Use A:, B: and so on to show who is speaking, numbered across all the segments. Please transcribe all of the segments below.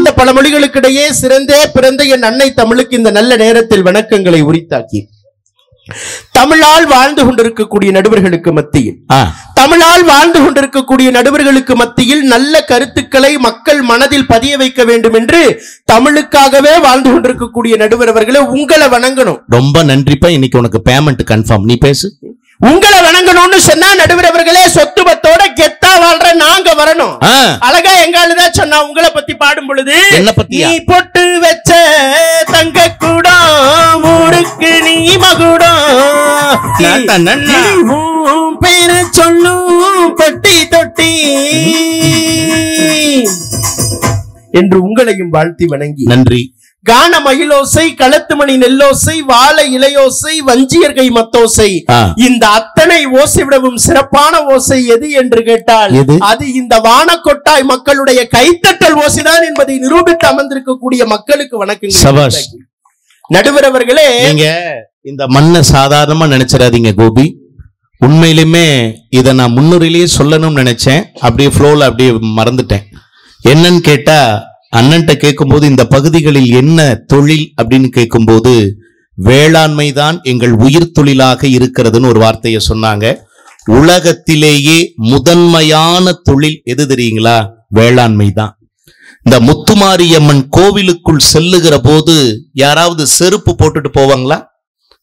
A: இந்த பல மொழிகளுக்கிடையே சிறந்தே பிறந்த என் அன்னை தமிழுக்கு இந்த நல்ல நேரத்தில் வணக்கங்களை உரித்தாக்கி, தமிழால் வாழ்ந்து கொண்டிருக்கக்கூடிய நடுவர்களுக்கு மத்தியில் தமிழால் வாழ்ந்து கொண்டிருக்கக்கூடிய நடுவர்களுக்கு மத்தியில் நல்ல கருத்துக்களை மக்கள் மனதில் பதிய வைக்க வேண்டும் என்று தமிழுக்காகவே வாழ்ந்து கொண்டிருக்கக்கூடிய நடுவர் அவர்களே உங்களை வணங்கணும்.
B: ரொம்ப நன்றிப்பா. இன்னைக்கு உனக்கு பேமெண்ட் கன்ஃபார்ம். நீ பேசு.
A: உங்களை வணங்கணும்னு சொன்னா நடுவர் அவர்களே சொத்து பத்தோட கெத்தா வாழ்ற நாங்க வரணும். அழகா எங்காலதான் சொன்னா உங்களை பத்தி பாடும் பொழுது,
B: என்ன பத்தி?
A: நீ பொட்டு வச்ச தங்க கூடம் ஊருக்கு நீ மகுடம் பேரு சொல்லும் தொட்டி தொட்டி என்று உங்களையும் வாழ்த்தி வணங்கி
B: நன்றி.
A: கான மயிலோசை, களத்து மணி நெல்லோசை, வாழை இலையோசை, வஞ்சியர்கை மத்தோசை, இந்த அத்தனை ஓசை விடவும் சிறப்பான ஓசை எது என்று கேட்டால் அது இந்த வானக்கொட்டாய் மக்களுடைய கைத்தட்டல் ஓசைதான் என்பதை நிரூபித்து அமர்ந்திருக்கக்கூடிய மக்களுக்கு வணக்கம். நடுவர் அவர்களே,
B: நீங்க இந்த மண்ணை சாதாரணமா நினைச்சிடாதீங்க கோபி. உண்மையிலுமே இதை நான் முன்னுரையிலேயே சொல்லணும்னு நினைச்சேன். அப்படியே ஃப்ளோல அப்படியே மறந்துட்டேன். என்னன்னு கேட்டா, அண்ணன்ட்ட கேட்கும்போது இந்த பகுதிகளில் என்ன தொழில் அப்படின்னு கேட்கும்போது வேளாண்மை தான் எங்கள் உயிர் தொழிலாக இருக்கிறதுன்னு ஒரு வார்த்தையை சொன்னாங்க. உலகத்திலேயே முதன்மையான தொழில் எது தெரியுங்களா? வேளாண்மை தான். இந்த முத்துமாரியம்மன் கோவிலுக்குள் செல்லுகிற போது யாராவது செருப்பு போட்டுட்டு போவாங்களா?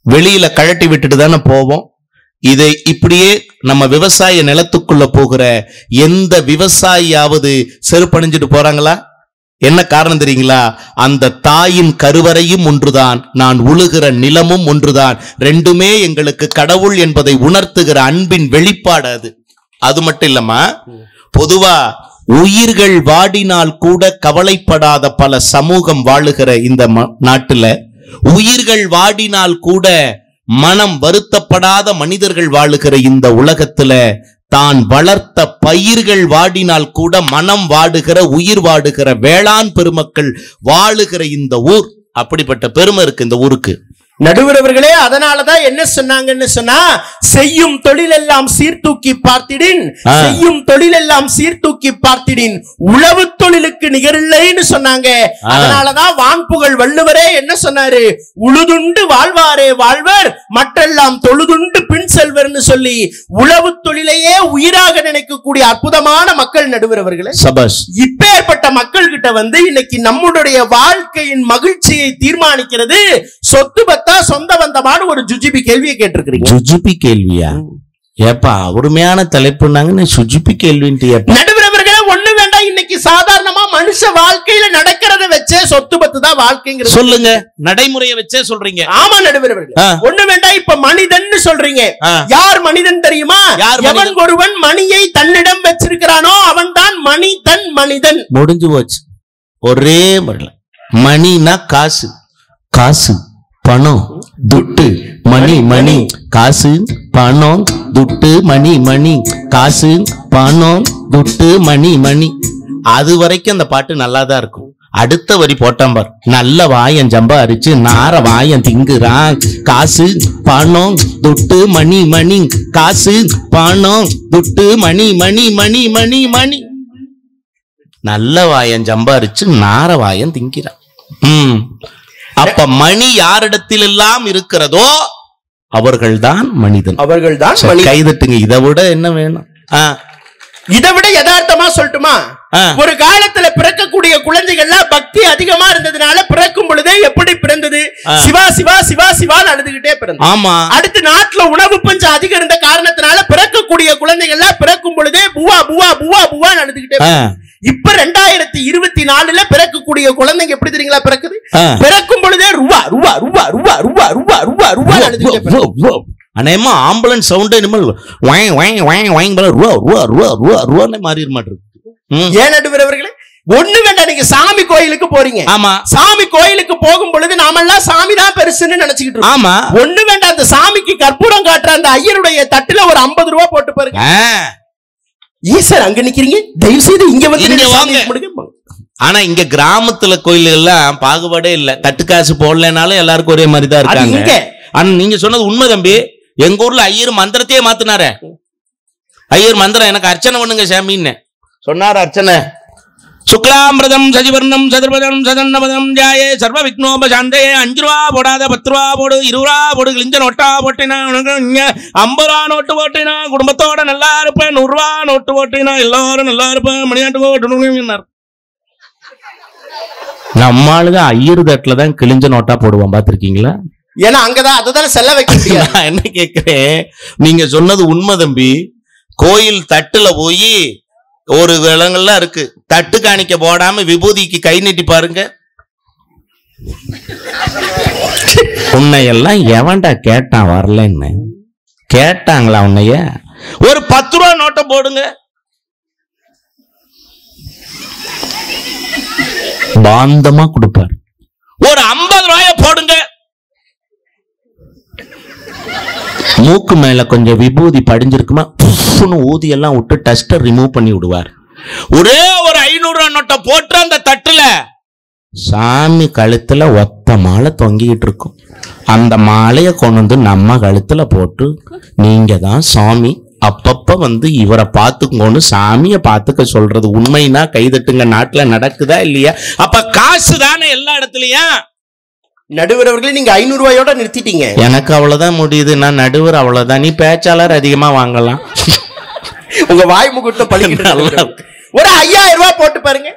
B: வெளியில கழட்டி விட்டுட்டு தானே போவோம். இதை இப்படியே நம்ம விவசாய நிலத்துக்குள்ள போகிற எந்த விவசாயியாவது செருப்பணிஞ்சிட்டு போறாங்களா? என்ன காரணம் தெரியுங்களா? அந்த தாயின் கருவறையும் ஒன்றுதான், நான் உழுகிற நிலமும் ஒன்றுதான். ரெண்டுமே எங்களுக்கு கடவுள் என்பதை உணர்த்துகிற அன்பின் வெளிப்பாடு அது. அது மட்டும் இல்லம்மா, பொதுவா உயிர்கள் வாடினால் கூட கவலைப்படாத பல சமூகம் வாழுகிற இந்த நாட்டுல, உயிர்கள் வாடினால் கூட மனம் வருத்தப்படாத மனிதர்கள் வாழுகிற இந்த உலகத்துல, தான் வளர்த்த பயிர்கள் வாடினால் கூட மனம் வாடுகிற, உயிர் வாடுகிற வேளாண் பெருமக்கள் வாழுகிற இந்த ஊர். அப்படிப்பட்ட பெருமை இருக்கு இந்த ஊருக்கு.
A: நடுவர் அவர்களே, அதனாலதான் என்ன சொன்னாங்கன்னு சொன்னா, செய்யும் தொழில் எல்லாம் சீர்தூக்கி பார்த்திடின், செய்யும் தொழில் எல்லாம் சீர்தூக்கி பார்த்திடின் உழவு தொழிலுக்கு நிகரில்லைன்னு சொன்னாங்க. அதனாலதான் வான்புகழ் வள்ளுவரே என்ன சொன்னாரு? உழுதுண்டு வாழ்வாரே வாழ்வர், மற்றெல்லாம் தொழுதுண்டு பின் செல்வர்னு சொல்லி உழவு தொழிலையே உயிராக நினைக்கக்கூடிய அற்புதமான மக்கள் நடுவர் அவர்களே. இப்பேற்பட்ட மக்கள் கிட்ட வந்து இன்னைக்கு நம்முடைய வாழ்க்கையின் மகிழ்ச்சியை தீர்மானிக்கிறது சொத்து பத்தா சொந்த வந்தமான ஒரு ஜுஜிபி கேள்வியை கேட்டிருக்கிறீங்க.
B: ஜுஜிபி கேள்வியா? ஏப்பா அருமையான தலைப்புனாங்க, சுஜிபி கேள்வின்ட்டு.
A: நடுவர் அவர்களே, ஒண்ணு வேண்டாம். இன்னைக்கு சாதாரணமா மனுஷ வாழ்க்கையில நடக்கிறத வச்சே சொத்து பத்து தான் வாழ்க்கைங்கிறது.
B: சொல்லுங்க, நடைமுறையை வச்சே சொல்றீங்க.
A: ஆமா நடுவர் அவர்களே, ஒண்ணு வேண்டாம். இப்ப மனிதன் சொல்றீங்க. யார் மனிதன் தெரியுமா? எவன் ஒருவன் மணியை தன்னிடம் வச்சிருக்கிறானோ அவன் தான் மனிதன். மனிதன்
B: முடிஞ்சு போச்சு. ஒரே முறையில் மணினா காசு, காசு பணம் துட்டு, மணி மணி, காசு பணம் துட்டு, மணி மணி, காசு பணம் துட்டு, மணி மணி. அது வரைக்கும் அந்த பாட்டு நல்லாதான் இருக்கும். அடுத்த வரி போட்டாம்பார், நல்ல வாயன் சம்பாரிச்சு நார வாயன் திங்குறான், காசு பணம் துட்டு மணி மணி, காசு பணம் துட்டு மணி மணி மணி மணி மணி. நல்ல வாயன் சம்பாரிச்சு நார வாயன் திங்கிறான். அப்ப மணி யாரிடத்தில் எல்லாம் இருக்கிறதோ அவர்கள்தான் மனிதன்.
A: அவர்கள்தான்
B: கைதட்டுங்க. இதை விட என்ன வேணும்?
A: இதை விட யதார்த்தமா சொல்லட்டுமா? ஒரு காலத்துல பிறக்கக்கூடிய குழந்தைகள்லாம் பக்தி அதிகமா இருந்ததுனால பிறக்கும் பொழுதே எப்படி பிறந்தது? சிவா சிவா சிவா சிவான்னு அழுதுகிட்டே பிறந்தது.
B: ஆமா.
A: அடுத்து நாட்டுல உணவு பஞ்சம் அதிகம் இருந்த காரணத்தினால பிறக்கக்கூடிய குழந்தைகள்லாம் பிறக்கும் பொழுதே புவா புவா புவா புவான்னு அழுதுகிட்டே. இப்ப 2024 பிறக்கக்கூடிய குழந்தைங்க எப்படி தெரியுங்களா பிறக்குது? பிறக்கும் பொழுதே ருவா ருவா ருவா ருவா ருவா ருவா ருவா ருவா அழுதுகிட்டே.
B: அநேகமா ஆம்புலன்ஸ் சவுண்ட் இனிமேல் வாய் வாய் வாய் வாய் ருவா ருவா ருவா ருவா ருவான்னு மாறிட மாட்டிருக்கு.
A: ஏன் நடுவர் அவர்களே, ஒண்ணு வேண்டாம். நீங்க சாமி கோயிலுக்கு போறீங்க.
B: ஆமா.
A: சாமி கோயிலுக்கு போகும் பொழுது நாமெல்லாம் சாமி தான் பெருசுன்னு நினைச்சுக்கிட்டு இருக்கோம்.
B: ஆமா.
A: ஒண்ணு வேண்டாம். அந்த சாமிக்கு கற்பூரம் காட்டுற அந்த ஐயருடைய தட்டுல ஒரு 50 ரூபாய் போட்டு பாருங்க. ஈசர் அங்க நிக்கிறீங்க, தயவு செய்து இங்க வந்து வாங்க.
B: ஆனா இங்க கிராமத்துல கோயில் எல்லாம் பாகுபாடே இல்ல. தட்டு காசு போடலனாலும் எல்லாருக்கும் ஒரே மாதிரி தான் இருக்காங்க. ஆனா நீங்க சொன்னது உண்மை தம்பி. எங்க ஊர்ல ஐயர் மந்திரத்தையே மாத்தினாரு. ஐயர் மந்திரம் எனக்கு அர்ச்சனை பண்ணுங்க சாமின்னு சொன்னார். அர்ச்சனை சுக்லாம்பிரதம் சசிவர்ணம் சதுர்பதம் சதன்னபதம் ஜாயே சர்வ விக்னோபசாந்தே 5 ரூபா போடாத 10 ரூபா போடு 20 ரூபா போடு கிழிஞ்ச நோட்டா போட்டினா 50 ரூபா நோட்டு போட்டினா குடும்பத்தோட நல்லா இருப்பேன் 100 ரூபா நோட்டு போட்டினா எல்லாரும் நல்லா இருப்பேன் மணியாட்டுக்கு ஓட்டு. நம்மளுக்கு ஐயர் தட்டுல தான் கிழிஞ்ச நோட்டா போடுவோம் பாத்திருக்கீங்களா?
A: ஏன்னா அங்கதான் அதுதான் செல்ல வைக்க முடியாது.
B: நான் என்ன கேட்கிறேன், நீங்க சொன்னது உண்மை தம்பி. கோயில் தட்டுல போய் ஒரு விலங்கெல்லாம் இருக்கு, தட்டு காணிக்க போடாம விபூதிக்கு கை நீட்டி பாருங்க. உன்னையெல்லாம் எவன்டா கேட்டான் வரலன்னு கேட்டாங்களா? உன்னைய ஒரு 10 ரூபா நோட்டை போடுங்க, பாந்தமா கொடுப்பார். ஒரு 50 ரூபாய போடுங்க, மூக்கு மேல கொஞ்சம் விபூதி படிஞ்சிருக்குமா ஊதி எல்லாம் விட்டு டஸ்டர் ரிமூவ் பண்ணி விடுவார். ஒரே ஒரு 500 ரூபாய் நோட்டை போட்டு அந்த தட்டுல சாமி கழுத்துல ஒத்த மாலை தொங்கிட்டு இருக்கும். அந்த மாலையை கொண்டு வந்து நம்ம கழுத்துல போட்டு நீங்க தான் சாமி, அப்பப்ப வந்து இவரை பார்த்துக்கோன்னு சாமியை பார்த்துக்க சொல்றது உண்மைனா கைதட்டுங்க. நாட்டுல நடக்குதா இல்லையா? அப்ப காசு தானே எல்லா இடத்துலயும்.
A: நடுவர் அவர்களே, நீங்க 500 ரூபாயோட நிறுத்திட்டீங்க.
B: எனக்கு அவ்வளவுதான் முடியுது, நான் நடுவர் அவ்வளவுதான். நீ பேச்சாளர் அதிகமா வாங்கலாம்.
A: உங்க வாய் முகூர்த்தம் பழிக்கிட்டு ஒரு 5000 ரூபாய் போட்டு பாருங்க.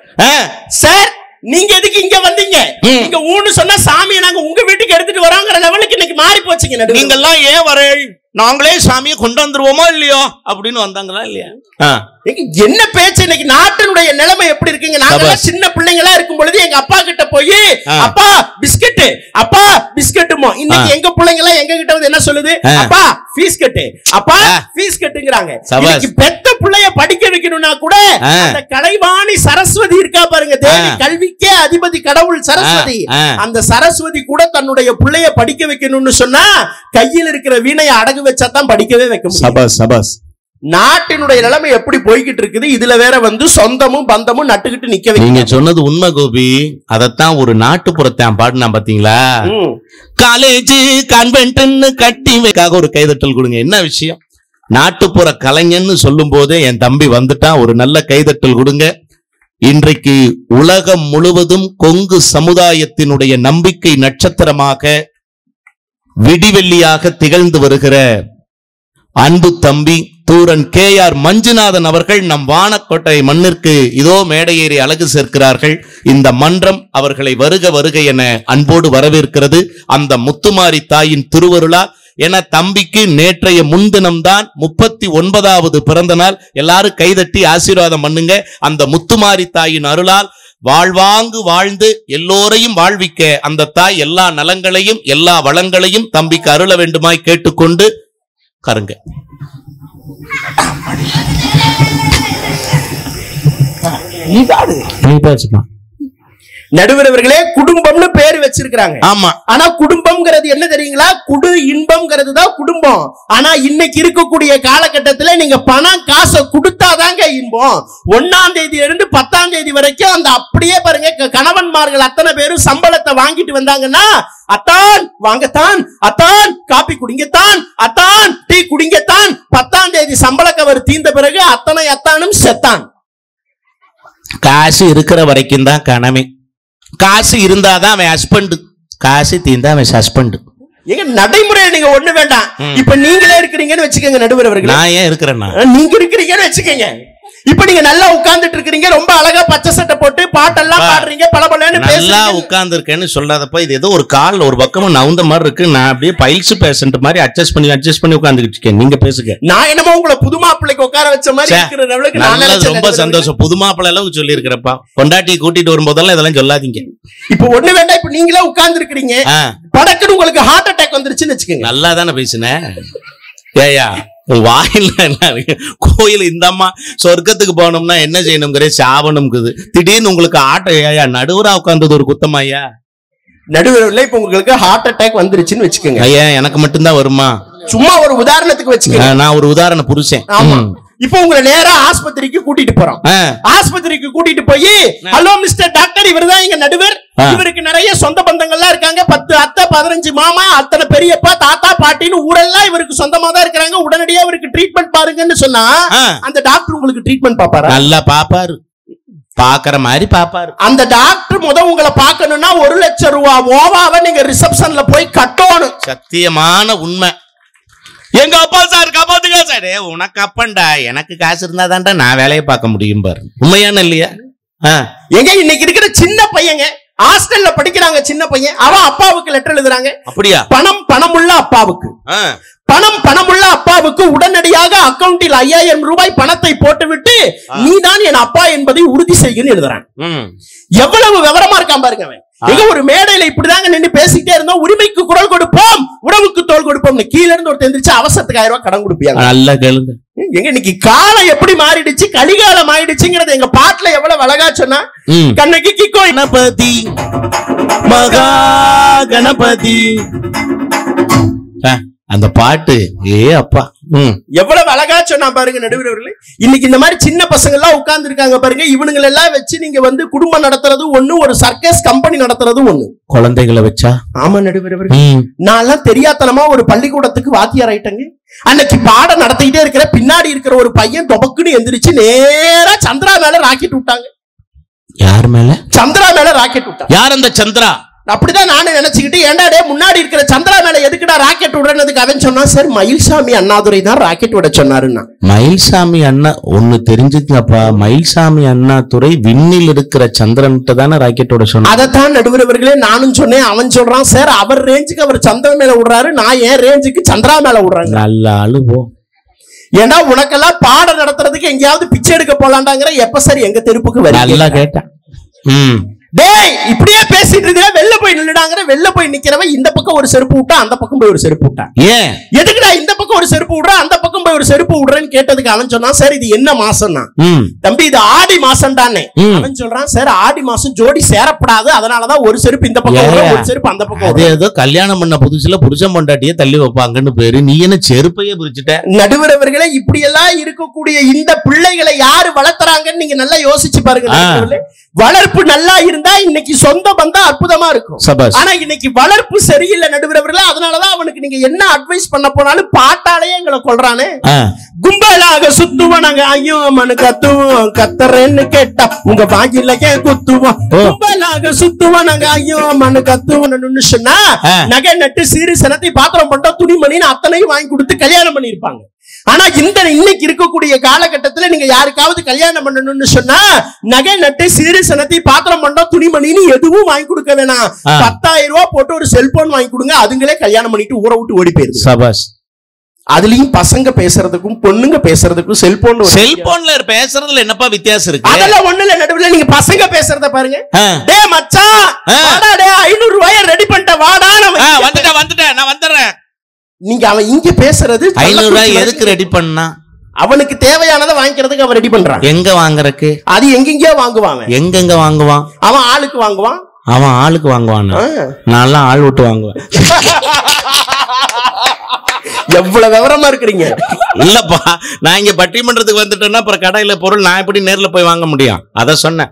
A: சார் நீங்க எதுக்கு இங்க வந்தீங்க? நீங்க ஊன்னு சொன்னா சாமியை நாங்க உங்க வீட்டுக்கு எடுத்துட்டு வரோங்கிற லெவலுக்கு இன்னைக்கு மாறி போச்சுங்க.
B: நீங்க எல்லாம் ஏன் வர, நாங்களே சாமியை கொண்டு வந்துருவோமோ இல்லையோ அப்படின்னு வந்தாங்களா இல்லையா?
A: என்ன பேச்சு? இன்னைக்கு நாட்டினுடைய நிலைமை எப்படி இருக்குங்க? நாங்க சின்ன பிள்ளைங்களா இருக்கும் பொழுது எங்க அப்பா கிட்ட போய் அப்பா பிஸ்கட், அப்பா பிஸ்கட்டுமோ. இன்னைக்கு எங்க பிள்ளைங்க எல்லாம் எங்க கிட்ட வந்து என்ன சொல்லுது? அப்பா ஃபீஸ் கட்டு, அப்பா ஃபீஸ் கட்டுங்கறாங்க. இன்னைக்கு பெத்த பிள்ளைய படிக்க வைக்கணும்னா கூட அந்த கலைவாணி சரஸ்வதி இருக்கா பாருங்க, தேவி கல்விக்கே அதிபதி கடவுள் சரஸ்வதி. அந்த சரஸ்வதி கூட தன்னுடைய பிள்ளைய படிக்க வைக்கணும்னு சொன்னா கையில் இருக்கிற வீணையை அடகு வச்சா தான் படிக்கவே வைக்க முடியும். நாட்டினுடைய நிலைமை எப்படி போய்கிட்டு இருக்குது. இதுல வேற வந்து சொந்தமும் பந்தமும் நட்டுக்கிட்டு நிக்க.
B: நீங்க சொன்னது உண்மை கோபி. அதத்தான் ஒரு நாட்டுப்புறத்தான் பாடுனா பாத்தீங்களா? காலேஜ் கான்வென்ட்னு கட்டி வைக்காக ஒரு கைதட்டல் கொடுங்க. என்ன விஷயம்? நாட்டுப்புற கலைஞன்னு சொல்லும் போதே என் தம்பி வந்துட்டான், ஒரு நல்ல கைதட்டல் கொடுங்க. இன்றைக்கு உலகம் முழுவதும் கொங்கு சமுதாயத்தினுடைய நம்பிக்கை நட்சத்திரமாக விடிவெள்ளியாக திகழ்ந்து வருகிற அன்பு தம்பி தூரன் KR மஞ்சுநாதன் அவர்கள் நம் வானக்கோட்டை மண்ணிற்கு இதோ மேடையேறி அழகு சேர்க்கிறார்கள். இந்த மன்றம் அவர்களை வருக வருக என அன்போடு வரவேற்கிறது. அந்த முத்துமாரி தாயின் திருவருளா என தம்பிக்கு நேற்றைய முன்தினம்தான் 39வது பிறந்த நாள். எல்லாரும் கைதட்டி ஆசீர்வாதம் பண்ணுங்க. அந்த முத்துமாரி தாயின் அருளால் வாழ்வாங்கு வாழ்ந்து எல்லோரையும் வாழ்விக்க அந்த தாய் எல்லா நலங்களையும் எல்லா வளங்களையும் தம்பிக்கு அருள வேண்டுமாய் கேட்டுக்கொண்டு கருங்க.
A: நடுவர் அவர்களே, குடும்பம்னு பேர் வச்சிருக்காங்க.
B: ஆமா,
A: ஆனா குடும்பம்ங்கிறது என்ன தெரியுங்களா? குடு இன்பம்ங்கிறது தான் குடும்பம். ஆனா இன்னைக்கு இருக்கக்கூடிய காலகட்டத்தில் நீங்க பணம் காசை கொடுத்தாதாங்க இன்பம். 1ஆம் தேதியில இருந்து 10ஆம் தேதி வரைக்கும் அந்த அப்படியே பாருங்க, கணவன்மார்கள் அத்தனை பேரும் சம்பளத்தை வாங்கிட்டு வந்தாங்கன்னா, அத்தான் வாங்கத்தான், அத்தான் காப்பி குடிங்கத்தான், அத்தான் டீ குடிங்கத்தான். 10ஆம் தேதி சம்பள கவர் தீர்ந்த பிறகு அத்தனை அத்தானும் செத்தான்.
B: காசு இருக்கிற வரைக்கும் தான் கணமே. காசு இருந்தாதான் அவன் ஹஸ்பண்ட், காசு தீர்ந்தா அவன் சஸ்பெண்ட்.
A: எங்க நடைமுறை நீங்க ஒண்ணு வேண்டாம். இப்ப நீங்களே இருக்கிறீங்கன்னு வச்சுக்கோங்க நடுவர் அவர்கள்.
B: நான் ஏன் இருக்கிறேன்னா,
A: நீங்க இருக்கிறீங்கன்னு வச்சுக்கோங்க. இப்ப நீங்க நல்லா உட்கார்ந்துட்டு இருக்கீங்க, ரொம்ப அழகா பச்சை சட்டை போட்டு பாட்டெல்லாம் பாடுறீங்க, பலபலன்னு
B: நல்லா உட்கார்ந்து இருக்கேன்னு சொல்லாதப்ப இது ஏதோ ஒரு கால் ஒரு பக்கமும் நவுந்த மாதிரி இருக்கு. நான் அப்படியே பைல்ஸ் பேஷண்ட் மாதிரி அட்ஜஸ்ட் பண்ணி உட்கார்ந்துட்டு இருக்கேன். நீங்க பேசுங்க.
A: நான் என்னமோ உங்களை புது மாப்பிள்ளைக்கு உட்கார வச்ச மாதிரி இருக்கிற.
B: ரொம்ப சந்தோஷம். புது மாப்பிள்ளை அளவுக்கு சொல்லி இருக்கிறப்பா. பொண்டாட்டி கூட்டிட்டு வரும்போதெல்லாம் இதெல்லாம் சொல்லாதீங்க.
A: இப்ப ஒண்ணு வேண்டாம். இப்ப நீங்களே உட்கார்ந்து இருக்கிறீங்க, படக்குன்னு உங்களுக்கு ஹார்ட் அட்டாக் வந்துருச்சுன்னு வச்சுக்கோங்க.
B: நல்லா தானே பேசுனேன். ஏயா வாயில கோயில் இந்த அம்மா சொர்க்கத்துக்கு போகணும்னா என்ன செய்யணுங்கிற சாவணும்ங்குது. திடீர்னு உங்களுக்கு ஆட்ட நடுவரா உட்கார்ந்தது ஒரு குத்தமாயா?
A: நடுவரில் இப்ப உங்களுக்கு ஹார்ட் அட்டாக் வந்துருச்சுன்னு வச்சுக்கோங்க.
B: ஐயா எனக்கு மட்டும்தான் வருமா?
A: சும்மா ஒரு உதாரணத்துக்கு வச்சுக்கோங்க.
B: நான் ஒரு உதாரண புருஷன்.
A: இப்ப உங்களை நேரா ஆஸ்பத்திரிக்கு கூட்டிட்டு போறோம். ஆஸ்பத்திரிக்கு கூட்டிட்டு போய், ஹலோ மிஸ்டர் டாக்டர், இவர்தான் எங்க நடுவர். இவருக்கு நிறைய சொந்த பந்தங்கள்லாம் இருக்காங்க. 10 அத்தை, 15 மாமா, அத்தனை பெரியப்பா, தாத்தா, பாட்டின்னு ஊரெல்லாம் இவருக்கு சொந்தமா தான் இருக்காங்க. உடனடியா இவருக்கு ட்ரீட்மெண்ட் பாருங்கன்னு சொன்னா அந்த டாக்டர் உங்களுக்கு ட்ரீட்மெண்ட் பாப்பாரா?
B: நல்லா பாப்பாரு. பாக்குற மாதிரி பாப்பாரு.
A: அந்த டாக்டர் உங்களை பார்க்கணும்னா 1 லட்சம் ரூபாய் ஓவாவை நீங்க ரிசப்ஷன்ல போய் கட்டணும்.
B: சத்தியமான உண்மை. எங்க அப்பா சார் காப்பாத்துங்க சார். உனக்கு அப்பன்டா, எனக்கு காசு இருந்தா தான்டா நான் வேலையை பார்க்க முடியும் பாரு. உண்மையான இல்லையா?
A: எங்க இன்னைக்கு இருக்கிற சின்ன பையங்க ஹாஸ்டல்ல படிக்கிறாங்க, சின்ன பையன் அவன் அப்பாவுக்கு லெட்டர் எழுதுறாங்க.
B: அப்படியா?
A: பணமுள்ள அப்பாவுக்கு, பணமுள்ள அப்பாவுக்கு உடனடியாக அக்கவுண்டில் 5000 ரூபாய் பணத்தை போட்டுவிட்டு நீதான் என் அப்பா என்பதை உறுதி செய்கிறேன்னு எழுதுறான். எவ்வளவு விவரமா இருக்கான் பாருங்க அவன். எங்க ஒரு மேடையில இப்படிதாங்க நின்று பேசிக்கிட்டே இருந்தோம். உரிமைக்கு குரல் கொடுப்போம், உறவுக்கு தோல் கொடுப்போம். கீழ இருந்து ஒரு தெரிஞ்சிச்சு அவசரத்துக்கு 1000 ரூபாய் கடன் கொடுப்பியாங்க.
B: நல்ல கேளுங்க.
A: எங்க இன்னைக்கு காலம் எப்படி மாறிடுச்சு, கலிகாலம் ஆயிடுச்சுங்கிறது எங்க பாட்டுல எவ்வளவு அழகா சொன்னா, கண்ணகி கிக்கோ கணபதி மகா கணபதி
B: அந்த பாட்டு. ஏ அப்பா
A: எவ்வளவு அழகா சொன்னா பாருங்க நடுவர் அவர்களே. இன்னைக்கு இந்த மாதிரி சின்ன பசங்க எல்லாம் உட்கார்ந்து இருக்காங்க பாருங்க. இவனுங்களை எல்லாம் வச்சு நீங்க குடும்பம் நடத்துறது ஒண்ணு, ஒரு சர்க்கஸ் கம்பெனி நடத்துறது ஒண்ணு.
B: குழந்தைகளை வச்சா?
A: ஆமா நடுவர் அவர்களே. நான் எல்லாம் தெரியாதனமா ஒரு பள்ளிக்கூடத்துக்கு வாத்தியார் ஆயிட்டேங்க. அன்னைக்கு பாடம் நடத்திக்கிட்டே இருக்கிற பின்னாடி இருக்கிற ஒரு பையன் தொபக்குன்னு எந்திரிச்சு நேரா சந்திரா மேல ராக்கெட் விட்டாங்க.
B: யார் மேல?
A: சந்திரா மேல ராக்கெட் விட்டாங்க.
B: யார் அந்த சந்திரா?
A: அப்படிதான் நானும் நினைச்சுக்கிட்டு, ஏண்டா டே முன்னாடி இருக்கிற சந்திரா மேல எதுக்குடா ராக்கெட் விடுறதுக்கு அவன் சொன்னா, சார் மயில்சாமி அண்ணாதுரை தான் ராக்கெட் விட சொன்னாருன்னா.
B: மயில்சாமி அண்ணா ஒண்ணு தெரிஞ்சுக்கப்பா, மயில்சாமி அண்ணாதுரை விண்ணில் இருக்கிற சந்திரன்ட்ட தானே ராக்கெட் விட சொன்ன.
A: அதைத்தான் நடுவர்களே நானும் சொன்னேன். அவன் சொல்றான், சார் அவர் ரேஞ்சுக்கு அவர் சந்திரன் மேல விடுறாரு, நான் ஏன் ரேஞ்சுக்கு சந்திரா மேல விடுறாங்க.
B: நல்ல அழுவோம்.
A: ஏன்னா உனக்கெல்லாம் பாடம் நடத்துறதுக்கு எங்கேயாவது பிச்சை எடுக்க போலாண்டாங்கிற. எப்ப சார் எங்க தெருப்புக்கு வர?
B: நல்லா கேட்டேன்.
A: டேய் இப்படியே பேசிட்டு இருக்க, வெளில போய் நில்லுடாங்கற. வெளில போய் நிக்கிறவன் இந்த பக்கம் ஒரு செருப்பு விட்டா, அந்த பக்கம் போய் ஒரு செருப்பு விட்டா. ஏன் எதுக்குடா இந்த பக்கம் ஒரு செருப்பு விடுற, அந்த பக்கம் போய் ஒரு செருப்பு விடுறேன்னு கேட்டதுக்கு அவன் சொன்னான், சார் இது என்ன மாசம்னா. தம்பி இது ஆடி மாசம் தானே. அவன் சொல்றான், சார் ஆடி மாசம் ஜோடி சேரப்படாது, அதனாலதான் ஒரு செருப்பு இந்த பக்கம் ஒரு செருப்பு அந்த பக்கம்.
B: அது ஏதோ கல்யாணம் பண்ண புதுசுல புருஷன் பொண்டாட்டியே தள்ளி வைப்பாங்கன்னு பேரு. நீ என்ன செருப்பையே புரிச்சுட்ட?
A: நடுவரவர்களே இப்படி எல்லாம் இருக்கக்கூடிய இந்த பிள்ளைகளை யாரு வளர்த்துறாங்கன்னு நீங்க நல்லா யோசிச்சு பாருங்க. வளர்ப்பு நல்லா இருந்தா இன்னைக்கு சொந்த பந்தம் அற்புதமா இருக்கும். ஆனா இன்னைக்கு வளர்ப்பு சரியில்லை நடுவரவர்களே. அதனாலதான் அவனுக்கு நீங்க என்ன அட்வைஸ் பண்ண போனாலும் பாட்டாலேயே எங்களை கொள்றானே. கும்பலாக சுத்துவோம் நாங்க, ஐயோ மனு கத்துவோம், கத்துறேன்னு கேட்டா உங்க வாங்கில குத்துவோம். கும்பலாக சுத்துவோம் நாங்க, ஐயோ மனு கத்துவோம்னு சொன்னா நகை நட்டு சீரு சனத்தை பாத்திரம் பண்றோம் துணிமணின்னு அத்தனையும் வாங்கி கொடுத்து கல்யாணம் பண்ணிருப்பாங்க. ஆனா இன்னைக்கு இருக்கக்கூடிய காலகட்டத்துல நீங்க யாருக்காவது கல்யாணம் பண்ணணும்னு சொன்னா நகை நட்டு சீரு சனத்தை பாத்திரம் பண்றோம் துணிமணின்னு எதுவும் வாங்கி கொடுக்க வேணாம். 10,000 ரூபாய் போட்டு ஒரு செல்போன் வாங்கி கொடுங்க, அதுங்களே கல்யாணம் பண்ணிட்டு ஊரை விட்டு ஓடி போயிருது.
B: சபாஷ்.
A: அதுலயும் பசங்க பேசுறதுக்கும் பொண்ணுங்க பேசுறதுக்கும் செல்போன்ல
B: பேசுறதுல என்னப்பா வித்தியாசம் இருக்கு?
A: அதெல்லாம் ஒண்ணு இல்ல நடுவுல. நீங்க பசங்க பேசுறத பாருங்க. டே மச்சான் வாடா, டே 500 ரூபாய் ரெடி பண்ணிட்ட வாடா.
B: வந்துட்டேன் நான் வந்துடுறேன்.
A: நீங்க அவன் இங்க பேசுறது
B: 500 ரூபாய் எதுக்கு ரெடி பண்ணா?
A: அவனுக்கு தேவையானதை வாங்கிக்கிறதுக்கு அவன் ரெடி பண்றான்.
B: எங்க வாங்குறதுக்கு? அது
A: எங்கெங்கயோ வாங்குவான்.
B: எங்கெங்க வாங்குவான்?
A: அவன் ஆளுக்கு வாங்குவான்.
B: அவன் ஆளுக்கு வாங்குவான். நான் ஆள் விட்டு வாங்குவேன்.
A: எவ்வளவு விவரமா இருக்கிறீங்க.
B: இல்லப்பா நான் இங்க பட்டிமன்றத்துக்கு வந்துட்டேன்னா அப்புறம் கடையில பொருள் நான் எப்படி நேர்ல போய் வாங்க முடியும்? அத சொன்னேன்.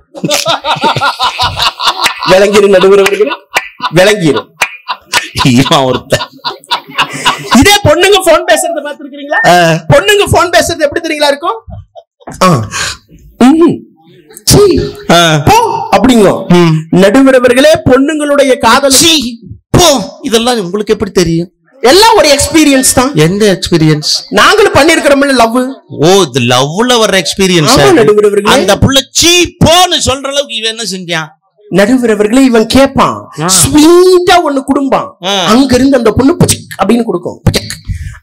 A: விளங்கிரு நடுவரவர்கள், விளங்கிரு. இதே பொண்ணுங்க போன் பேசுறத பாத்துருக்கீங்களா? பொண்ணுங்க போன் பேசுறது எப்படி தெரியுங்களா இருக்கும்? அப்படிங்க நடுவரவர்களே பொண்ணுங்களுடைய காதல்
B: இதெல்லாம் உங்களுக்கு எப்படி தெரியும்?
A: எல்லாம் ஒரு எக்ஸ்பீரியன்ஸ் தான்.
B: எந்த எக்ஸ்பீரியன்ஸ்?
A: நாங்களும் பண்ணிருக்கிறோம்ல லவ்.
B: ஓ இது லவ்ல வர்ற எக்ஸ்பீரியன்ஸ். அந்த புள்ள சீ போன்னு சொல்ற அளவுக்கு இவன் என்ன செஞ்சான்?
A: நடுவரவர்களே இவன் கேட்பான், ஸ்வீட்டா ஒண்ணு குடும்பான். அங்க இருந்து அந்த பொண்ணு அப்படின்னு கொடுக்கும்.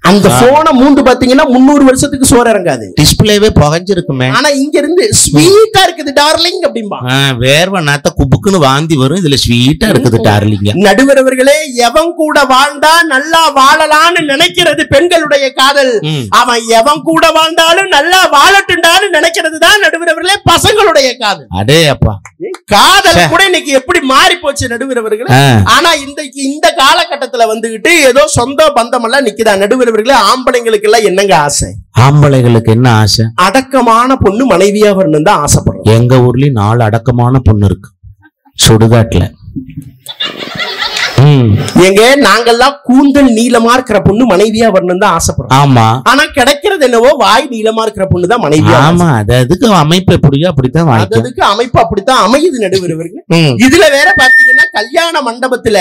A: அந்த போனை மூண்டு பாத்தீங்கன்னா 300 வருஷத்துக்கு சோறு இறங்காது.
B: டிஸ்பிளேவே புகஞ்சிருக்குமே.
A: ஆனா இங்க இருந்து ஸ்வீட்டா இருக்குது டார்லிங் அப்படிம்பா.
B: வேர்வை நாத்த குப்புக்குன்னு வாந்தி வரும். இதுல ஸ்வீட்டா இருக்குது டார்லிங்.
A: நடுவரவர்களே எவன் கூட வாழ்ந்தா நல்லா வாழலான்னு நினைக்கிறது பெண்களுடைய காதல். அவன் எவன் கூட வாழ்ந்தாலும் நல்லா வாழட்டுண்டான்னு நினைக்கிறது தான் நடுவரவர்களே பசங்களுடைய காதல்.
B: அடே அப்பா
A: காதல் கூட இன்னைக்கு எப்படி மாறி போச்சு நடுவரவர்களே. ஆனா இந்த காலகட்டத்துல வந்துகிட்டு ஏதோ சொந்த பந்தம் எல்லாம் நிக்குதா நடுவரவர்களே. ஆம்பளைங்களுக்கு எல்லாம் என்னங்க ஆசை?
B: ஆம்பளைங்களுக்கு என்ன ஆசை?
A: அடக்கமான பொண்ணு மனைவியா வரணும் தான் ஆசைப்படுறோம்.
B: எங்க ஊர்லயும் 4 அடக்கமான பொண்ணு இருக்கு சுடுகாட்டுல.
A: எங்க நாங்கெல்லாம் கூந்தல் நீளமா இருக்கிற பொண்ணு மனைவியா வரணும் தான் ஆசைப்படுறோம்.
B: ஆமா,
A: ஆனா கிடைக்கிறது என்னவோ வாய் நீளமா இருக்கிற பொண்ணு தான் மனைவியா.
B: ஆமா, அதுக்கு அமைப்பு எப்படியோ அப்படித்தான்,
A: அதுக்கு அமைப்பு அப்படித்தான் அமையுது. நடுவர்கள் இதுல வேற பாத்தீங்கன்னா கல்யாண மண்டபத்துல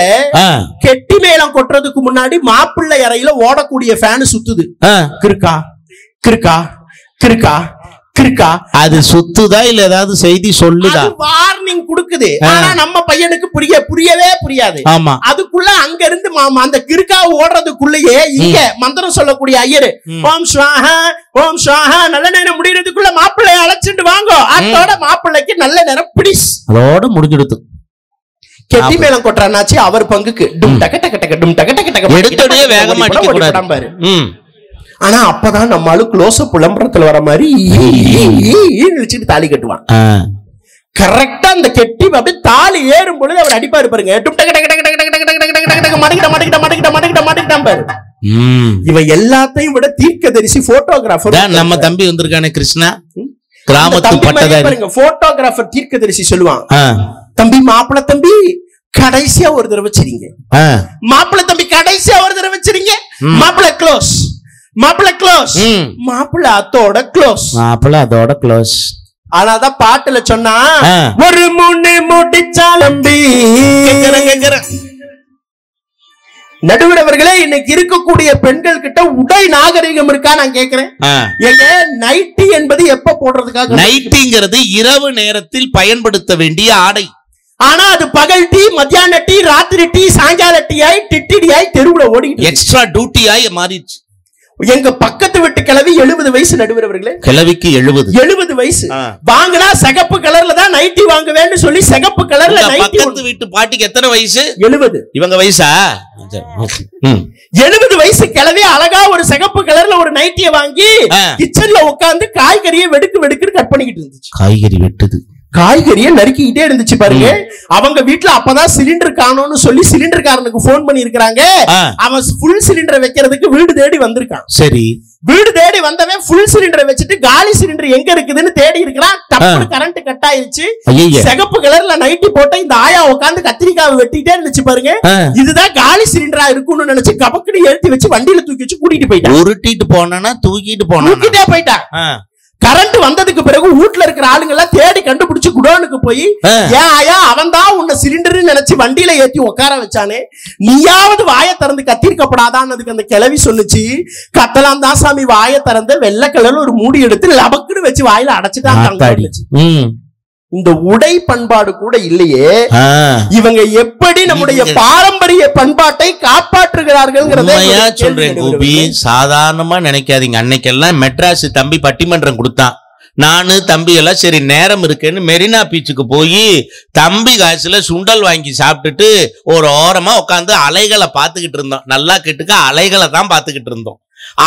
A: கெட்டி மேளம் கொட்டுறதுக்கு முன்னாடி மாப்பிள்ளை அறையில ஓடக்கூடிய ஃபேன் சுத்துது. கிறுக்கா கிறுக்கா கிறுக்கா கிறுக்கா. அது
B: சுத்துதா இல்ல ஏதாவது செய்தி சொல்லுதா?
A: வார்னிங் கொடுக்குது. ஆனா நம்ம பையனுக்கு புரியவே புரியாது.
B: ஆமா,
A: அதுக்குள்ள அங்க இருந்து அந்த கிறுக்கா ஓடுறதுக்குள்ளேயே இங்க மந்திரம் சொல்லக்கூடிய ஐயரு ஓம் ஸ்வாஹா ஓம் ஸ்வாஹா நல்ல நேரம் முடியறதுக்குள்ள மாப்பிள்ளைய அழைச்சிட்டு வாங்க. அதோட மாப்பிள்ளைக்கு நல்ல நேரம் பிடிஸ் அதோட முடிஞ்சிடுது. கெட்டி மேளம் கொட்டுறாச்சு அவர் பங்குக்கு டும் டக டக டக டும் டக டக டக
B: எடுத்தோடே வேகமா அடிக்க கூடாது.
A: ஆனா அப்பதான் நம்ம ஆளு க்ளோஸ் புலம்பரத்துல வர மாதிரி நினைச்சிட்டு தாலி கட்டுவான். கரெக்டா அந்த கெட்டி அப்படியே தாலி ஏறும் பொழுது அவர் அடிப்பாரு பாருங்க. இவன் எல்லாத்தையும் விட தீர்க்கதரிசி போட்டோகிராஃபர்
B: நம்ம தம்பி வந்திருக்கானே கிருஷ்ணா, கிராமத்து பட்டதாரி
A: போட்டோகிராஃபர் தீர்க்கதரிசி சொல்லுவான், தம்பி மாப்பிள்ள தம்பி கடைசியா ஒரு தடவை வச்சிருங்க, மாப்பிள்ள தம்பி கடைசியா ஒரு தடவை வச்சிருங்க, மாப்பிள்ள க்ளோஸ் மாப்பிள்ள க்ளோஸ், மாப்பிள்ள அதோட க்ளோஸ்,
B: மாப்பிள்ள அதோட க்ளோஸ்.
A: ஆனாதான் பாட்டுல சொன்னா ஒரு முன்னு முடிச்சாலம்பி. நடுவரவர்களே, இன்னைக்கு இருக்கக்கூடிய பெண்கள் கிட்ட உடை நாகரிகம் இருக்கா நான் கேக்குறேன். ஏங்க நைட்டி என்பது எப்ப போடுறதுக்காக?
B: நைட்டிங்கிறது இரவு நேரத்தில் பயன்படுத்த வேண்டிய ஆடை.
A: ஆனா அது பகல் டீ, மத்தியான டீ, ராத்திரி டீ, சாயங்கால டீ ஆயி டிட்டி ஆயி தெருவுல ஓடி
B: எக்ஸ்ட்ரா டியூட்டி ஆயி மாறிடுச்சு.
A: எங்க பக்கத்து வீட்டு கிழவி 70 வயசு. நடுவரவர்களே,
B: கிழவிக்கு 70
A: வயசு. வாங்கினா சிகப்பு கலர்ல தான் நைட்டி வாங்குவேன்னு சொல்லி சிகப்பு கலர்ல நைட்டி.
B: பக்கத்து வீட்டு பாட்டிக்கு எத்தனை வயசு?
A: 70.
B: இவங்க வயசா?
A: 70 வயசு கிழவி அழகா ஒரு சிகப்பு கலர்ல ஒரு நைட்டியை வாங்கி கிச்சன்ல உட்கார்ந்து காய்கறியை வெடுக்கு கட் பண்ணிக்கிட்டு இருந்துச்சு.
B: காய்கறி வெட்டுது,
A: காய்கறியை நறுக்கிட்டே இருந்துச்சு பாருங்க. அவங்க வீட்டுல அப்பதான் சிலிண்டர் காணோம்னு சொல்லி சிலிண்டர்காரனுக்கு போன் பண்ணி இருக்காங்க. அவன் ஃபுல் சிலிண்டரை வைக்கிறதுக்கு வீடு தேடி வந்திருக்கான்.
B: சரி,
A: வீடு தேடி வந்தவன் ஃபுல் சிலிண்டரை வச்சுட்டு காலி சிலிண்டர் எங்க இருக்குதுன்னு தேடி இருக்கிறான். டப்புனு கரண்ட் கட் ஆயிருச்சு. சிகப்பு கலர்ல நைட்டி போட்ட இந்த ஆயா உட்காந்து கத்திரிக்காவை வெட்டிட்டே இருந்துச்சு பாருங்க. இதுதான் காலி சிலிண்டரா இருக்கும்னு நினைச்சு கபக்குன்னு எழுதி வச்சு வண்டியில தூக்கி வச்சு கூட்டிட்டு போயிட்டான்.
B: உருட்டிட்டு போனா தூக்கிட்டே
A: போயிட்டான். கரண்ட் வந்ததுக்கு பிறகு வீட்டுல இருக்கிற ஆளுங்க எல்லாம் தேடி கண்டுபிடிச்சு குடோனுக்கு போய், ஏன் ஆயா அவன் தான் உன்னை சிலிண்டர் நினைச்சு வண்டியில ஏத்தி உட்கார வச்சானே, நீயாவது வாயை திறந்து கத்திருக்கப்படாதான்னு அந்த கிளவி சொல்லுச்சு. கத்தலாம் தான் சாமி வாயை திறந்து வெள்ளை கலர்ல ஒரு மூடி எடுத்து லபக்குன்னு வச்சு வாயில அடைச்சிட்டாங்க. இந்த உடை பண்பாடு கூட இல்லையே, இவங்க எப்படி நம்முடைய பாரம்பரிய பண்பாட்டை காப்பாற்றுகிறார்கள்?
B: சொல்றேன் கோபி, சாதாரணமா நினைக்காதீங்க. அன்னைக்கெல்லாம் மெட்ராஸ் தம்பி பட்டிமன்றம் கொடுத்தான். நானு தம்பி எல்லாம் சரி நேரம் இருக்குன்னு மெரினா பீச்சுக்கு போய் தம்பி காசுல சுண்டல் வாங்கி சாப்பிட்டுட்டு ஒரு ஓரமா உட்காந்து அலைகளை பார்த்துக்கிட்டு இருந்தோம். நல்லா கேட்டுக்க, அலைகளை தான் பார்த்துக்கிட்டு இருந்தோம்.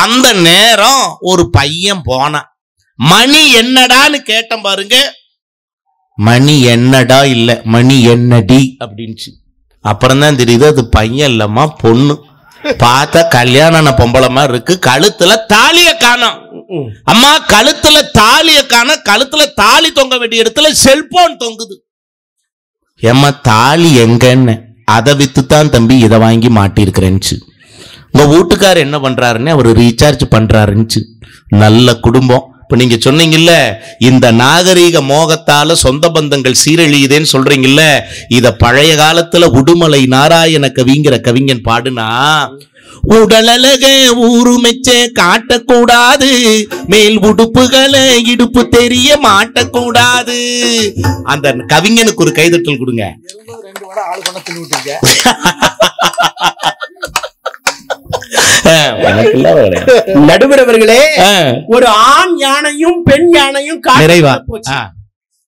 B: அந்த நேரம் ஒரு பையன் போனான். மணி என்னடான்னு கேட்டேன் பாருங்க. மணி என்னடா இல்ல, மணி என்னடி அப்படின்ச்சு. அப்புறம் தான் தெரியுது அது பையன் இல்லம்மா பொண்ணு. பார்த்தா கல்யாண பொம்பளை மாதிரி இருக்கு. கழுத்துல தாலிய காணோம். அம்மா கழுத்துல தாலிய காணோம். கழுத்துல தாலி தொங்க வேண்டிய இடத்துல செல்போன் தொங்குது. ஏம்மா தாலி எங்கன்னு? அதை வித்துத்தான் தம்பி இதை வாங்கி மாட்டிருக்கிறேன்ச்சு. உங்க வீட்டுக்காரர் என்ன பண்றாருன்னு அவர் ரீசார்ஜ் பண்றாருன்னுச்சு. நல்ல குடும்பம். இப்ப நீங்க சொன்னீங்கல்ல, இந்த நாகரீக மோகத்தால சொந்த பந்தங்கள் சீரழியுதேன்னு சொல்றீங்கல்ல, இத பழைய காலத்துல உடுமலை நாராயண கவிங்கிற கவிஞன் பாடுனா, உடலழக ஊருமெச்ச காட்டக்கூடாது, மேல் உடுப்புகளை இடுப்பு தெரிய மாட்டக்கூடாது. அந்த கவிஞனுக்கு ஒரு கைதட்டல் கொடுங்க.
A: நடுவரவர்களே, ஒரு ஆண் யானையும் பெண் யானையும்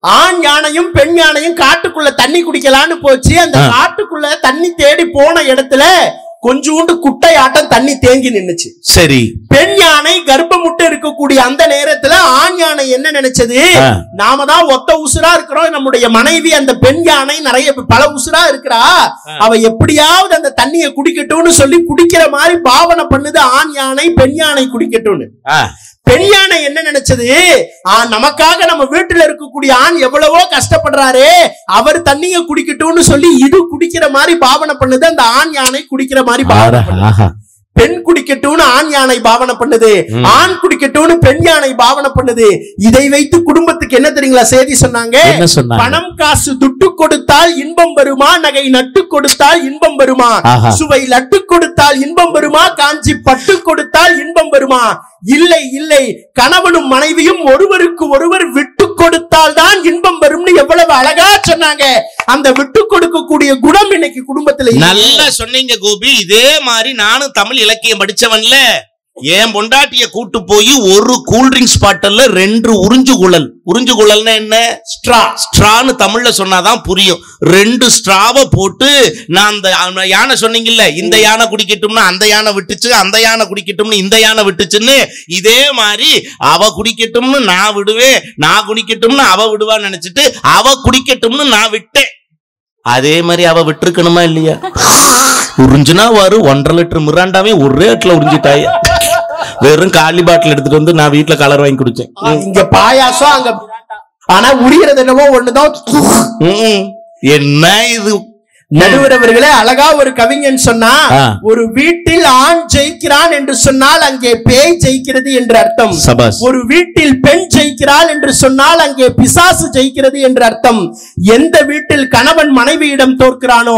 A: ஆண் யானையும் பெண் யானையும் காட்டுக்குள்ள தண்ணி குடிக்கலான்னு போச்சு. அந்த காட்டுக்குள்ள தண்ணி தேடி போன இடத்துல கொஞ்சோண்டு குட்டையாட்டம் தண்ணி தேங்கி நின்னுச்சு.
B: சரி,
A: பெண் யானை கர்ப்பமுட்டு இருக்கக்கூடிய அந்த நேரத்துல ஆண் யானை என்ன நினைச்சது, நாம தான் ஒத்த உசுரா இருக்கிறோம், நம்முடைய மனைவி அந்த பெண் யானை நிறைய பல உசுரா இருக்கிறா, அவ எப்படியாவது அந்த தண்ணியை குடிக்கட்டும்னு சொல்லி குடிக்கிற மாதிரி பாவனை பண்ணுது. ஆண் யானை பெண் யானை குடிக்கட்டும்னு பெண் யானை என்ன நினைச்சது, நமக்காக நம்ம வீட்டுல இருக்கக்கூடிய ஆண் எவ்வளவோ கஷ்டப்படுறாரு, அவர் தண்ணிய குடிக்கட்டும்னு சொல்லி இது குடிக்கிற மாதிரி பாவனை பண்ணுது. அந்த ஆண் யானை குடிக்கிற மாதிரி பாவனை பண்ணுது. பெண் குடிக்கட்டும்னு ஆண் யானை பாவனை பண்ணுது, ஆண் குடிக்கட்டும்னு பெண் யானை பாவனை பண்ணுது. இதை வைத்து குடும்பத்துக்கு என்ன தெரியுங்களா செய்தி சொன்னாங்க? பணம் காசு துட்டு கொடுத்தால் இன்பம் வருமா, நகை நட்டு கொடுத்தால் இன்பம் வருமா, சுவை லட்டு கொடுத்தால் இன்பம் வருமா, காஞ்சி பட்டு கொடுத்தால் இன்பம் வருமா? இல்லை இல்லை, கணவனும் மனைவியும் ஒருவருக்கு ஒருவர் விட்டு கொடுத்தால் தான் இன்பம் வரும்னு எவ்வளவு அழகா சொன்னாங்க. அந்த விட்டு கொடுக்கக்கூடிய குணம் இன்னைக்கு குடும்பத்துல
B: நல்லா சொன்னீங்க கோபி. இதே மாதிரி நானும் தமிழ் இலக்கியம் படிச்சவன்ல, என் பொண்டாட்டிய கூட்டு போய் ஒரு கூல்ட்ரிங்க்ஸ் பாட்டில்ல 2 உறிஞ்சு குழல்னா என்ன, ஸ்ட்ரான்னு தமிழ்ல சொன்னாதான் புரியும். 2 ஸ்ட்ராவை போட்டு நான் அந்த யானை சொன்னீங்கல்ல, இந்த யானை குடிக்கட்டும்னு அந்த யானை விட்டுச்சு, அந்த யானை குடிக்கட்டும்னு இந்த யானை விட்டுச்சுன்னு, இதே மாதிரி அவ குடிக்கட்டும்னு நான் விடுவேன், நான் குடிக்கட்டும்னு அவ விடுவான்னு நினைச்சிட்டு அவ குடிக்கட்டும்னு நான் விட்டேன். அதே மாதிரி அவ விட்டுருக்கணுமா இல்லையா? உறிஞ்சுனா வரும் 1.5 லிட்டர் மிராண்டாவே ஒரே இடத்துல உறிஞ்சிட்டாய. வெறும் காலி பாட்டில் எடுத்துட்டு வந்து நான் வீட்டுல கலர் வாங்கி குடிச்சேன்.
A: இங்க பாயாசம் அங்க, ஆனா உரியறது என்னவோ ஒண்ணுதான்.
B: என்ன இது
A: நடுவரவர்களே, அழகா ஒரு கவிஞன் சொன்னா, ஒரு வீட்டில் ஆண் ஜெயிக்கிறான் என்று சொன்னால் அங்கே பேய் ஜெயிக்கிறது என்று அர்த்தம். ஒரு வீட்டில் பெண் ஜெயிக்கிறாள் என்று சொன்னால் அங்கே பிசாசு ஜெயிக்கிறது என்று அர்த்தம். எந்த வீட்டில் கணவன் மனைவியிடம் தோற்கிறானோ,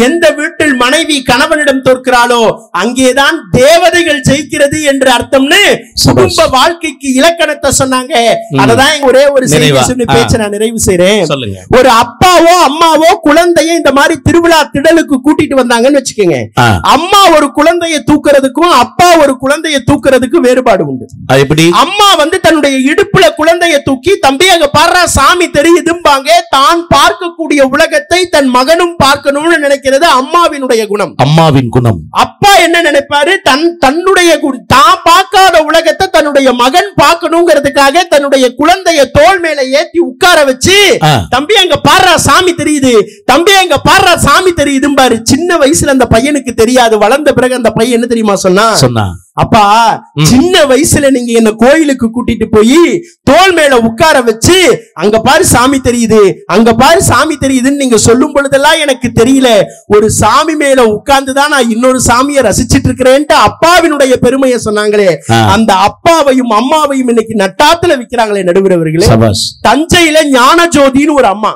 A: எந்த வீட்டில் மனைவி கணவனிடம் தோற்கிறாளோ, அங்கேதான் தேவதைகள் ஜெயிக்கிறது என்று அர்த்தம்னு குடும்ப வாழ்க்கைக்கு இலக்கணத்தை சொன்னாங்க. அததான் ஒரே ஒரு செய்தி பேச்ச நான் நிறைவு செய்றேன். ஒரு அப்பாவோ அம்மாவோ குழந்தைய இந்த மாதிரி திருவிழா திடலுக்கு கூட்டிட்டு வந்தாங்கன்னு வச்சுக்கோங்க. அம்மா ஒரு குழந்தையை தூக்குறதுக்கும் அப்பா ஒரு குழந்தையை தூக்குறதுக்கும் வேறுபாடு உண்டு. அம்மா வந்து தன்னுடைய இடுப்புல குழந்தையை தூக்கி, தம்பி அங்க பாரு சாமி தெரியுதும்பாங்க. தான் பார்க்கக்கூடிய உலகத்தை தன் மகனும் பார்க்கணும்னு நினைக்கிறது அம்மாவினுடைய குணம், அம்மாவின் குணம். அப்பா என்ன நினைப்பாரு, தன்னுடைய தான் பார்க்காத உலகத்தை தன்னுடைய மகன் பார்க்கணுங்கிறதுக்காக தன்னுடைய குழந்தைய தோள் மேல ஏத்தி உட்கார வச்சு, தம்பி அங்க பாரு சாமி தெரியுது, தம்பி அங்க பாரு சாமி தெரியுதும் பாரு. சின்ன வயசுல அந்த பையனுக்கு தெரியாது. வளர்ந்த பிறகு அந்த பையன் என்ன தெரியுமா சொன்னா, அப்பா சின்ன வயசுல நீங்க என்ன கோயிலுக்கு கூட்டிட்டு போய் தோள் மேல உட்கார வச்சு அங்க பாரு சாமி தெரியுது, அங்க பாரு சாமி தெரியுதுன்னு நீங்க சொல்லும் பொழுதெல்லாம் எனக்கு தெரியல, ஒரு சாமி மேல உட்கார்ந்துதான் நான் இன்னொரு சாமியை ரசிச்சிட்டு இருக்கிறேன்ட்டு அப்பாவினுடைய பெருமையை சொன்னாங்களே. அந்த அப்பாவையும் அம்மாவையும் இன்னைக்கு நட்டாத்துல விக்கிறாங்களே நடுவரவர்களே. தஞ்சையில ஞான ஜோதின்னு ஒரு அம்மா,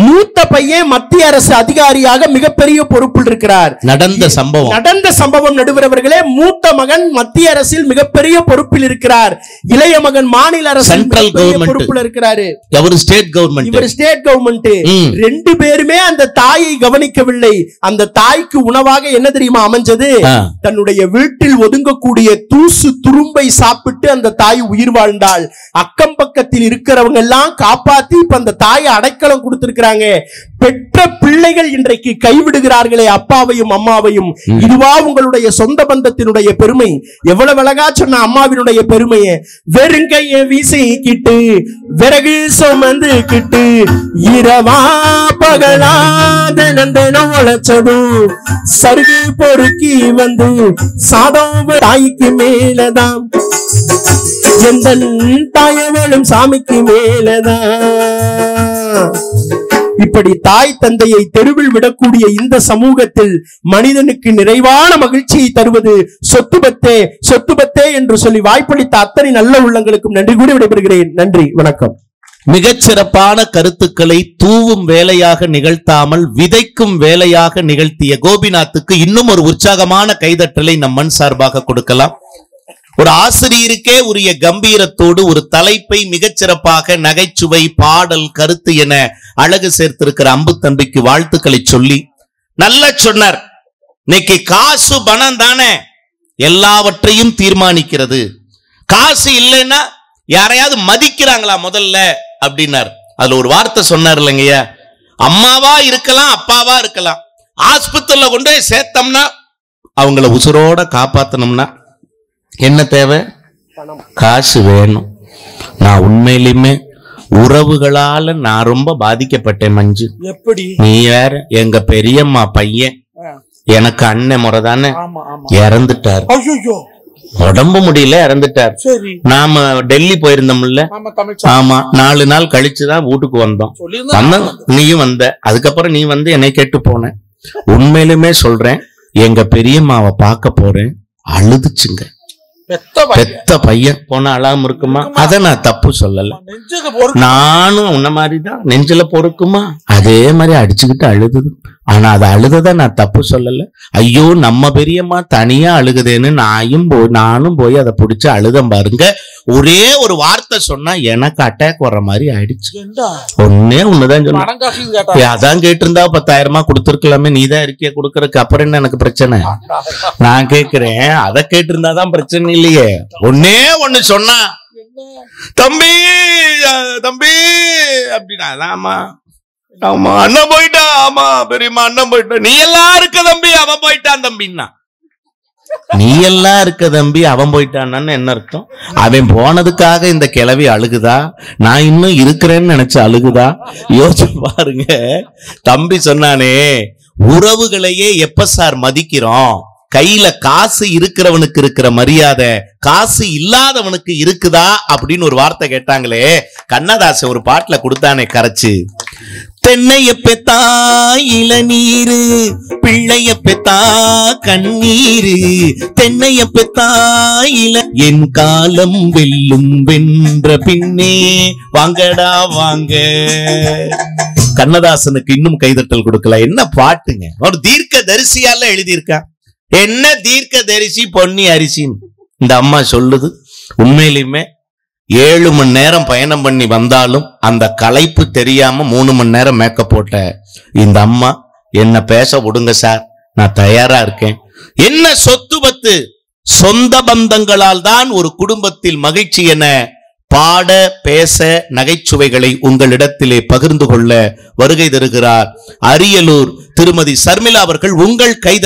A: மூத்த பையன் மத்திய அரசு அதிகாரியாக மிகப்பெரிய பொறுப்பில் இருக்கிறார். நடந்த சம்பவம் நடுவரவர்களே, மூத்த மகன் மத்திய அரசில் மிகப்பெரிய பொறுப்பில் இருக்கிறார். இளைய மகன் மாநில அரசு பொறுப்பில் இருக்கிறாரு. இவர் ஸ்டேட் கவர்மெண்ட். 2 பேருமே அந்த தாயை கவனிக்கவில்லை. அந்த தாய்க்கு உணவாக என்ன தெரியுமா அமைஞ்சது, தன்னுடைய வீட்டில் ஒதுங்கக்கூடிய தூசு துரும்பை சாப்பிட்டு அந்த தாய் உயிர் வாழ்ந்தாள். அக்கம் பக்கத்தில் இருக்கிறவங்க எல்லாம் காப்பாத்தி இப்ப அந்த தாயை அடைக்கலம் கொடுத்திருக்க. பெற்ற பிள்ளைகள் இன்றைக்கு கைவிடுகிறார்களே அப்பாவையும் அம்மாவையும். இதுவா உங்களுடைய சொந்த பந்தத்தினுடைய பெருமை? எவ்வளவு அழகா சொன்ன அம்மாவினுடைய பெருமையை. வெறுங்கைய வீசிக்கிட்டு விறகு சுமந்துக்கிட்டு இரவா பகலா தினம் உழைச்சதும் சருகு பொறுக்கி வந்து சாதம் தாய்க்கு மேலதான், எந்த தாயவளும் சாமிக்கு மேலதான். இப்படி தாய் தந்தையை தெருவில் விடக்கூடிய இந்த சமூகத்தில் மனிதனுக்கு நிறைவான மகிழ்ச்சியை தருவது சொத்துபத்தே என்று சொல்லி வாய்ப்பளித்த அத்தனை நல்ல உள்ளங்களுக்கும் நன்றி கூறி விடைபெறுகிறேன். நன்றி, வணக்கம்.
B: மிகச்சிறப்பான கருத்துக்களை தூவும் வேலையாக நிகழ்த்தாமல் விதைக்கும் வேலையாக நிகழ்த்திய கோபிநாத்துக்கு இன்னும் ஒரு உற்சாகமான கைதட்டலை நம் மண் சார்பாக கொடுக்கலாம். ஒரு ஆசிரியருக்கே உரிய கம்பீரத்தோடு ஒரு தலைப்பை மிகச்சிறப்பாக நகைச்சுவை, பாடல், கருத்து என அழகு சேர்த்திருக்கிற அம்பு தம்பிக்கு வாழ்த்துக்களை சொல்லி நல்ல சொன்னார். இன்னைக்கு காசு பணம் தானே எல்லாவற்றையும் தீர்மானிக்கிறது. காசு இல்லைன்னா யாரையாவது மதிக்கிறாங்களா முதல்ல அப்படின்னார். அதுல ஒரு வார்த்தை சொன்னார் இல்லைங்கய்யா, அம்மாவா இருக்கலாம் அப்பாவா இருக்கலாம், ஆஸ்பத்திரியில கொண்டு போய் சேர்த்தோம்னா அவங்கள உசுரோட காப்பாத்தணும்னா என்ன தேவை? காசு வேணும். நான் உண்மையிலுமே உறவுகளால நான் ரொம்ப பாதிக்கப்பட்டேன் மஞ்சு. எப்படி? நீ வேற, எங்க பெரியம்மா பையன் எனக்கு அண்ணன் முறை தானே இறந்துட்டார். உடம்பு முடியல, இறந்துட்டார்.
C: சரி.
B: நாம டெல்லி போயிருந்தோம்ல,
C: ஆமா தமிழ்
B: ஆமா 4 நாள் கழிச்சுதான் வீட்டுக்கு வந்தோம். நீயும் வந்த, அதுக்கப்புறம் நீ வந்து என்னை கேட்டு போன. உண்மையிலுமே சொல்றேன், எங்க பெரியம்மாவை பார்க்க போறேன், அழுதுச்சுங்க. பெத்த பையன் போன அழாம இருக்குமா? அத நான் தப்பு சொல்லல. நானும் உன்ன மாதிரிதான் நெஞ்சில பொறுக்குமா, அதே மாதிரி அடிச்சுக்கிட்டு அழுதுது. ஆனா அது அழுதத நான் தப்பு சொல்லல. ஐயோ நம்ம பெரியம்மா தனியா அழுகுதேன்னு நானும் போய் அதை பிடிச்சு அழுதம் பாருங்க. ஒரே ஒரு வார்த்தை சொன்னா எனக்கு அட்டாக் வர்ற மாதிரி ஆயிடுச்சு. ஒண்ணுதான் சொன்ன. அதான் கேட்டிருந்தா 10,000 கொடுத்துருக்கலாமே, நீதான் இருக்கிய கொடுக்கறதுக்கு, அப்புறம் என்ன எனக்கு பிரச்சனை? நான் கேக்குறேன், அதை கேட்டிருந்தாதான் பிரச்சனை இல்லையே. ஒன்னே ஒண்ணு சொன்னா, தம்பி தம்பி அப்படின்னா, ஆமா ஆமா அண்ணன் போயிட்டா, ஆமா பெரியம்மா அண்ணன் போயிட்டா, நீ எல்லாம் இருக்க தம்பி அவன் போயிட்டான் தம்பின்னா. நீ எல்லாம் இருக்க தம்பி அவன் போயிட்டான்னு என்ன அர்த்தம்? அவன் போனதுக்காக இந்த கிழவி அழுகுதா? நான் இன்னும் இருக்கிறேன்னு நினைச்சு அழுகுதா? யோசிச்சு பாருங்க. தம்பி சொன்னானே, உறவுகளையே எப்ப சார் மதிக்கிறோம்? கையில காசு இருக்கிறவனுக்கு இருக்கிற மரியாதை காசு இல்லாதவனுக்கு இருக்குதா அப்படின்னு ஒரு வார்த்தை கேட்டாங்களே. கண்ணதாசன் ஒரு பாட்டுல கொடுத்தானே கரைச்சு, தென்னைய பெத்தா இளநீரு, பிள்ளைய பெத்தா கண்ணீரு, தென்னைய பெத்தா என் காலம் வெல்லும் வென்ற பின்னே வாங்கடா வாங்க. கண்ணதாசனுக்கு இன்னும் கைதட்டல் கொடுக்கல. என்ன பாட்டுங்க! ஒரு தீர்க்க தரிசியால எழுதியிருக்கா. என்ன தீர்க்க தரிசி பொன்னி அரிசின்னு இந்த அம்மா சொல்லுது. உண்மையிலுமே 7 மணி நேரம் பயணம் பண்ணி வந்தாலும் அந்த களைப்பு தெரியாம 3 மணி நேரம் மேக்கப் போட்ட இந்த அம்மா, என்ன பேச விடுங்க சார், நான் தயாரா இருக்கேன். என்ன சொத்து பத்து, சொந்த பந்தங்களால் தான் ஒரு குடும்பத்தில் மகிழ்ச்சி என பாட பேச நகைச்சுவைகளை உங்களிடத்திலே பகிர்ந்து கொள்ள வருகை தருகிறார் அரியலூர் திருமதி சர்மிளா அவர்கள். உங்கள் கைத